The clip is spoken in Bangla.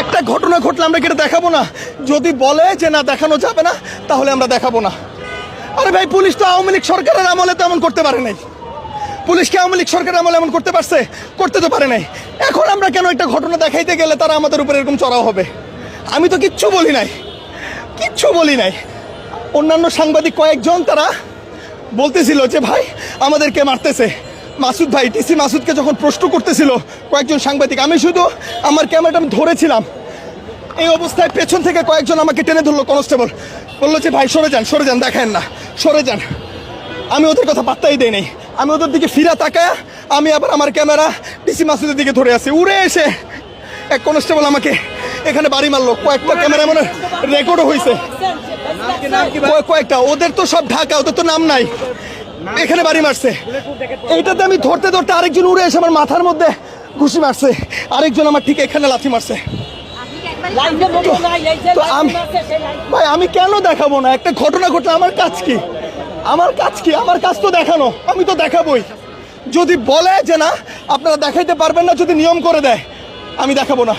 একটা ঘটনা ঘটলে আমরা কি এটা দেখাবো না? যদি বলে যে না দেখানো যাবে না, তাহলে আমরা দেখাবো না। আরে ভাই, পুলিশ তো আওয়ামী লীগ সরকারের আমলে তো এমন করতে পারে নাই। পুলিশকে আওয়ামী লীগ সরকারের আমলে এমন করতে পারছে? করতে তো পারে নাই। এখন আমরা কেন একটা ঘটনা দেখাইতে গেলে তারা আমাদের উপর এরকম চড়াও হবে? আমি তো কিচ্ছু বলি নাই, কিচ্ছু বলি নাই। অন্যান্য সাংবাদিক কয়েকজন তারা বলতেছিল যে ভাই আমাদেরকে মারতেছে। মাসুদ ভাই, টিসি মাসুদকে যখন প্রশ্ন করতেছিল কয়েকজন সাংবাদিক, আমি শুধু আমার ক্যামেরাটা আমি ধরেছিলাম। এই অবস্থায় পেছন থেকে কয়েকজন আমাকে টেনে ধরলো, কনস্টেবল বললো যে ভাই সরে যান, সরে যান, দেখেন না, সরে যান। আমি ওদের কথা পাত্তাই দেই নাই। আমি ওদের দিকে ফিরা তাকায় আমি আবার আমার ক্যামেরা টিসি মাসুদের দিকে ধরে আছি। উড়ে এসে এক কনস্টেবল আমাকে এখানে বাড়ি মারলো। কয়েকটা ক্যামেরা মানে রেকর্ডও হয়েছে, কয়েকটা। ওদের তো সব ঢাকা, ওদের তো নাম নাই। এখানে বাড়ি মারছে। এইটাতে আমি ধরতে ধরতে আরেকজন উড়ে এসে আমার মাথার মধ্যে ঘুষি মারছে, আরেকজন আমার ঠিক এখানে লাথি মারছে। ভাই আমি কেন দেখাবো না? একটা ঘটনা ঘটলে আমার কাজ কি? আমার কাজ কি? আমার কাজ তো দেখানো, আমি তো দেখাবোই। যদি বলে যে না আপনারা দেখাইতে পারবেন না, যদি নিয়ম করে দেয়, আমি দেখাবো না।